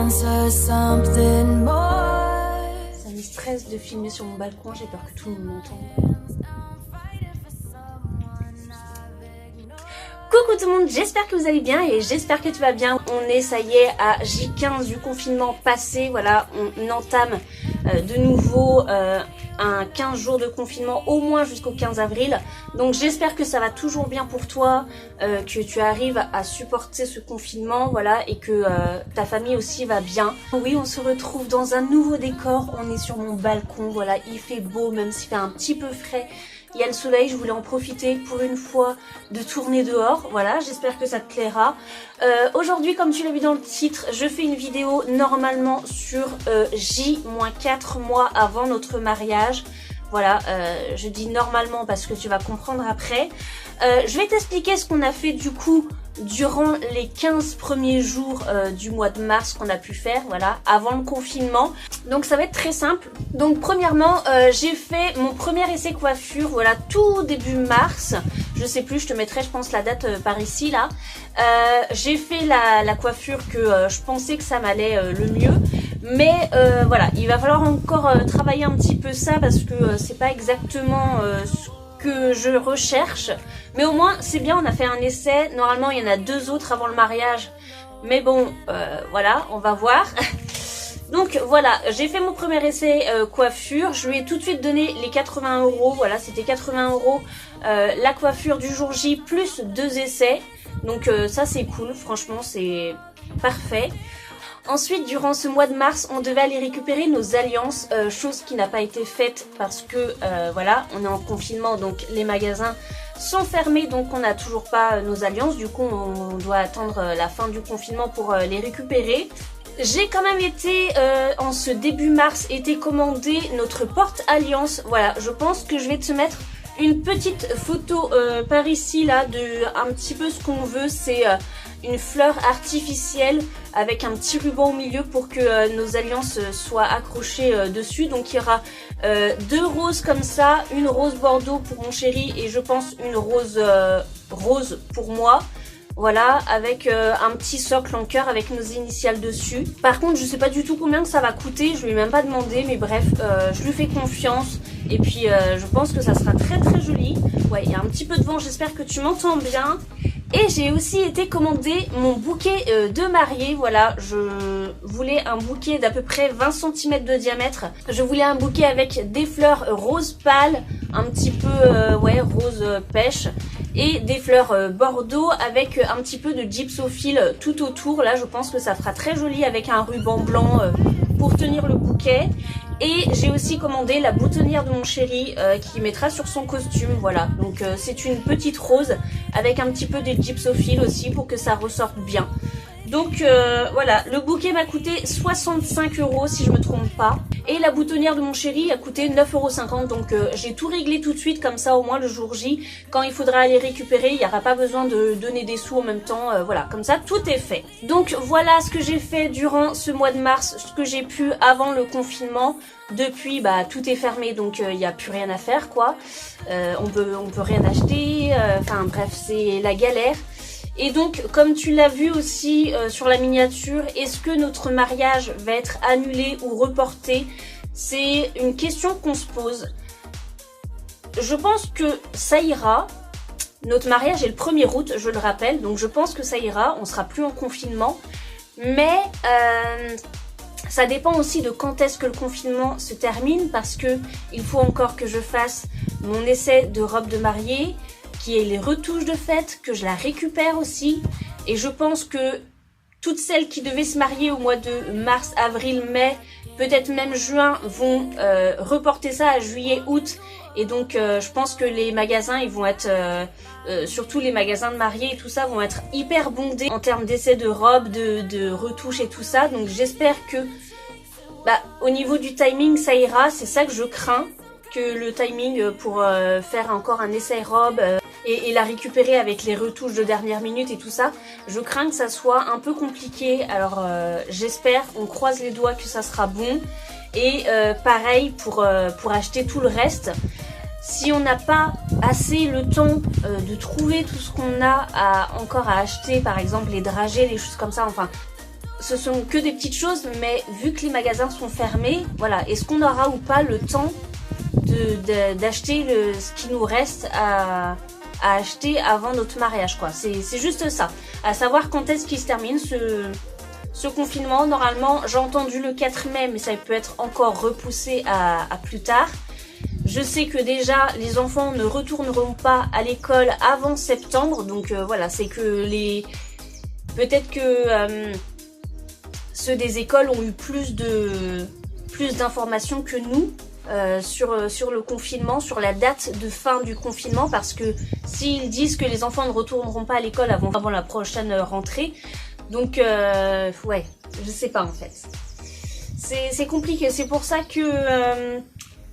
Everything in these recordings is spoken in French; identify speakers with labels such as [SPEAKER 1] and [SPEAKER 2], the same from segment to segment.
[SPEAKER 1] Ça me stresse de filmer sur mon balcon, j'ai peur que tout le monde m'entende. Coucou tout le monde, j'espère que vous allez bien et j'espère que tu vas bien. On est, ça y est, à J15 du confinement passé. Voilà, on entame de nouveau un 15 jours de confinement, au moins jusqu'au 15 avril. Donc j'espère que ça va toujours bien pour toi, que tu arrives à supporter ce confinement, voilà, et que ta famille aussi va bien. Oui, on se retrouve dans un nouveau décor, on est sur mon balcon, voilà, il fait beau, même s'il fait un petit peu frais. Il y a le soleil, je voulais en profiter pour une fois de tourner dehors. Voilà, j'espère que ça te plaira. Aujourd'hui, comme tu l'as vu dans le titre, je fais une vidéo normalement sur J-4 mois avant notre mariage. Voilà, je dis normalement parce que tu vas comprendre après. Je vais t'expliquer ce qu'on a fait du coup durant les 15 premiers jours du mois de mars qu'on a pu faire, voilà, avant le confinement. Donc ça va être très simple. Donc premièrement, j'ai fait mon premier essai coiffure, voilà, tout début mars. Je sais plus, je te mettrai, je pense, la date par ici, là. J'ai fait la coiffure que je pensais que ça m'allait le mieux. Mais voilà, il va falloir encore travailler un petit peu ça parce que c'est pas exactement ce que je recherche. Mais au moins c'est bien, on a fait un essai. Normalement il y en a 2 autres avant le mariage. Mais bon, voilà, on va voir. Donc voilà, j'ai fait mon premier essai coiffure. Je lui ai tout de suite donné les 80 €. Voilà, c'était 80 € la coiffure du jour J plus 2 essais. Donc ça c'est cool, franchement c'est parfait. Ensuite, durant ce mois de mars, on devait aller récupérer nos alliances, chose qui n'a pas été faite parce que voilà, on est en confinement, donc les magasins sont fermés, donc on n'a toujours pas nos alliances. Du coup, on doit attendre la fin du confinement pour les récupérer. J'ai quand même été, en ce début mars, été commander notre porte-alliance. Voilà, je pense que je vais te mettre une petite photo par ici, là, de un petit peu ce qu'on veut. C'est une fleur artificielle avec un petit ruban au milieu pour que nos alliances soient accrochées dessus. Donc il y aura 2 roses comme ça, une rose bordeaux pour mon chéri et je pense une rose rose pour moi. Voilà, avec un petit socle en cœur avec nos initiales dessus. Par contre, je sais pas du tout combien que ça va coûter, je lui ai même pas demandé, mais bref, je lui fais confiance. Et puis, je pense que ça sera très très joli. Ouais, il y a un petit peu de vent, j'espère que tu m'entends bien. Et j'ai aussi été commander mon bouquet de mariée. Voilà, je voulais un bouquet d'à peu près 20 cm de diamètre. Je voulais un bouquet avec des fleurs rose pâle, un petit peu ouais, rose pêche. Et des fleurs bordeaux avec un petit peu de gypsophile tout autour. Là, je pense que ça fera très joli avec un ruban blanc pour tenir le bouquet. Et j'ai aussi commandé la boutonnière de mon chéri qui mettra sur son costume. Voilà, donc c'est une petite rose avec un petit peu de gypsophile aussi pour que ça ressorte bien. Donc voilà, le bouquet m'a coûté 65 € si je me trompe pas. Et la boutonnière de mon chéri a coûté 9,50 €. Donc j'ai tout réglé tout de suite, comme ça au moins le jour J, quand il faudra aller récupérer, il n'y aura pas besoin de donner des sous en même temps. Voilà, comme ça tout est fait. Donc voilà ce que j'ai fait durant ce mois de mars, ce que j'ai pu avant le confinement. Depuis, bah tout est fermé, donc il n'y a plus rien à faire quoi. On peut rien acheter, enfin bref, c'est la galère. Et donc, comme tu l'as vu aussi sur la miniature, est-ce que notre mariage va être annulé ou reporté? C'est une question qu'on se pose. Je pense que ça ira. Notre mariage est le 1er août, je le rappelle, donc je pense que ça ira, on sera plus en confinement. Mais ça dépend aussi de quand est-ce que le confinement se termine, parce que il faut encore que je fasse mon essai de robe de mariée, qui est les retouches de fête, que je la récupère aussi. Et je pense que toutes celles qui devaient se marier au mois de mars, avril, mai, peut-être même juin, vont reporter ça à juillet, août. Et donc je pense que les magasins, ils vont être, surtout les magasins de mariés et tout ça, vont être hyper bondés en termes d'essais de robes, de retouches et tout ça. Donc j'espère que bah, au niveau du timing, ça ira. C'est ça que je crains, que le timing pour faire encore un essai robe et la récupérer avec les retouches de dernière minute et tout ça, je crains que ça soit un peu compliqué. Alors j'espère, on croise les doigts que ça sera bon. Et pareil pour acheter tout le reste. Si on n'a pas assez le temps de trouver tout ce qu'on a encore à acheter, par exemple les dragées, les choses comme ça, enfin ce sont que des petites choses, mais vu que les magasins sont fermés, voilà, est-ce qu'on aura ou pas le temps d'acheter ce qui nous reste à acheter avant notre mariage, quoi. C'est juste ça. À savoir quand est-ce qu'il se termine ce confinement. Normalement, j'ai entendu le 4 mai, mais ça peut être encore repoussé à plus tard. Je sais que déjà, les enfants ne retourneront pas à l'école avant septembre. Donc voilà, c'est que peut-être que ceux des écoles ont eu plus d'informations que nous sur le confinement, sur la date de fin du confinement. Parce que s'ils disent que les enfants ne retourneront pas à l'école avant la prochaine rentrée, donc ouais, je sais pas en fait. C'est compliqué, c'est pour ça que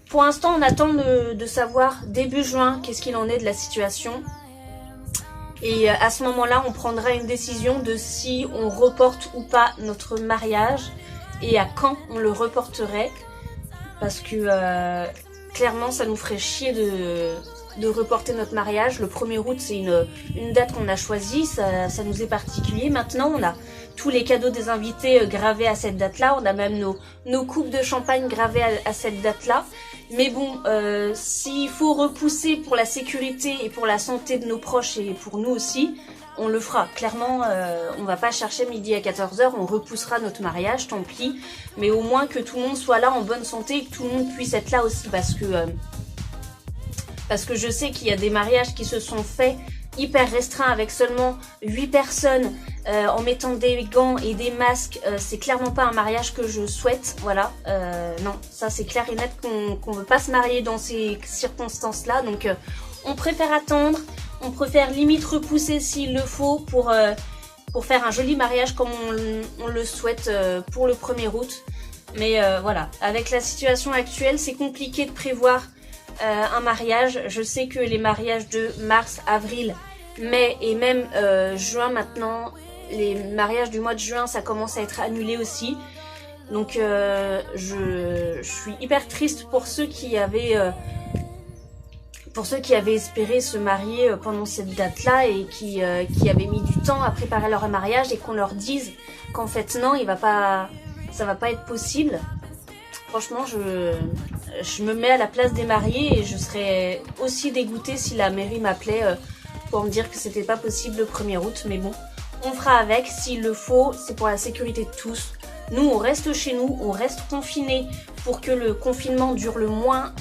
[SPEAKER 1] pour l'instant on attend de savoir début juin qu'est-ce qu'il en est de la situation. Et à ce moment-là on prendra une décision de si on reporte ou pas notre mariage et à quand on le reporterait. Parce que clairement ça nous ferait chier de reporter notre mariage. Le 1er août c'est une date qu'on a choisie, ça nous est particulier. Maintenant on a tous les cadeaux des invités gravés à cette date là, on a même nos coupes de champagne gravées à cette date là. Mais bon, s'il faut repousser pour la sécurité et pour la santé de nos proches et pour nous aussi, on le fera. Clairement, on va pas chercher midi à 14h, on repoussera notre mariage, tant pis. Mais au moins que tout le monde soit là en bonne santé et que tout le monde puisse être là aussi. Parce que je sais qu'il y a des mariages qui se sont faits hyper restreints avec seulement 8 personnes en mettant des gants et des masques. C'est clairement pas un mariage que je souhaite. Voilà, non, ça c'est clair et net qu'on veut pas se marier dans ces circonstances-là. Donc on préfère attendre. On préfère limite repousser s'il le faut pour faire un joli mariage comme on le souhaite pour le 1er août. Mais voilà, avec la situation actuelle, c'est compliqué de prévoir un mariage. Je sais que les mariages de mars, avril, mai et même juin maintenant, les mariages du mois de juin, ça commence à être annulé aussi. Donc je suis hyper triste pour ceux qui avaient espéré se marier pendant cette date-là et qui avaient mis du temps à préparer leur mariage et qu'on leur dise qu'en fait non, ça va pas être possible. Franchement, je me mets à la place des mariés et je serais aussi dégoûtée si la mairie m'appelait pour me dire que c'était pas possible le 1er août. Mais bon, on fera avec, s'il le faut, c'est pour la sécurité de tous. Nous, on reste chez nous, on reste confinés pour que le confinement dure le moins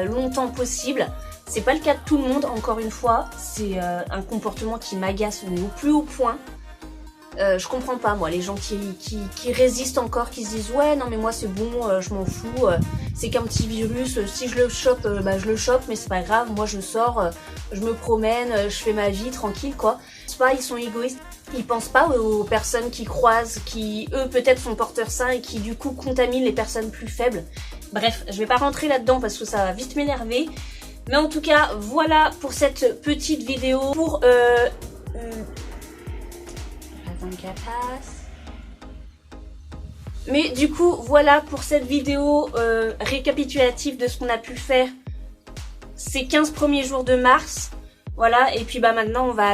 [SPEAKER 1] longtemps possible. C'est pas le cas de tout le monde, encore une fois, c'est un comportement qui m'agace au plus haut point. Je comprends pas moi, les gens qui résistent encore, qui se disent ouais non mais moi c'est bon, je m'en fous, c'est qu'un petit virus, si je le chope, bah je le chope mais c'est pas grave, moi je sors, je me promène, je fais ma vie tranquille quoi. C'est pas, ils sont égoïstes, ils pensent pas aux personnes qui croisent, qui eux peut-être sont porteurs sains et qui du coup contaminent les personnes plus faibles. Bref, je vais pas rentrer là-dedans parce que ça va vite m'énerver. Mais en tout cas, voilà pour cette petite vidéo. Pour Mais du coup, voilà pour cette vidéo récapitulative de ce qu'on a pu faire ces 15 premiers jours de mars. Voilà, et puis bah maintenant on va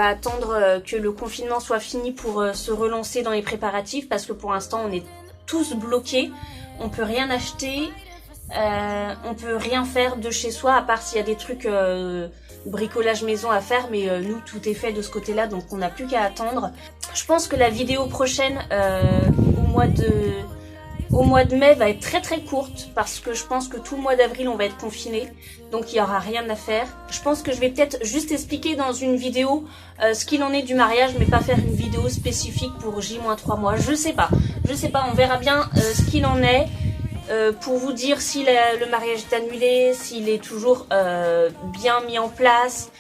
[SPEAKER 1] attendre que le confinement soit fini pour se relancer dans les préparatifs. Parce que pour l'instant on est tous bloqués, on peut rien acheter. On peut rien faire de chez soi à part s'il y a des trucs bricolage maison à faire, mais nous tout est fait de ce côté là, donc on n'a plus qu'à attendre. Je pense que la vidéo prochaine au mois de mai va être très courte parce que je pense que tout le mois d'avril on va être confinés, donc il n'y aura rien à faire. Je pense que je vais peut-être juste expliquer dans une vidéo ce qu'il en est du mariage, mais pas faire une vidéo spécifique pour J-3 mois. Je sais pas, on verra bien ce qu'il en est. Pour vous dire si le mariage est annulé, s'il est toujours bien mis en place,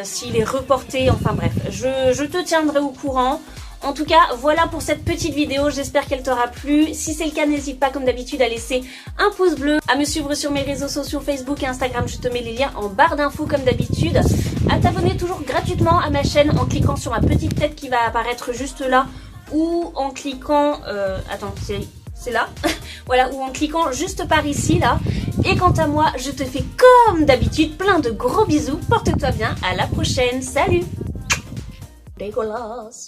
[SPEAKER 1] s'il est reporté, enfin bref, je te tiendrai au courant. En tout cas, voilà pour cette petite vidéo, j'espère qu'elle t'aura plu. Si c'est le cas, n'hésite pas comme d'habitude à laisser un pouce bleu, à me suivre sur mes réseaux sociaux Facebook et Instagram, je te mets les liens en barre d'infos comme d'habitude, à t'abonner toujours gratuitement à ma chaîne en cliquant sur ma petite tête qui va apparaître juste là, ou en cliquant, c'est là, voilà, ou en cliquant juste par ici là. Et quant à moi, je te fais comme d'habitude plein de gros bisous, porte-toi bien, à la prochaine, salut. Dégueulasse.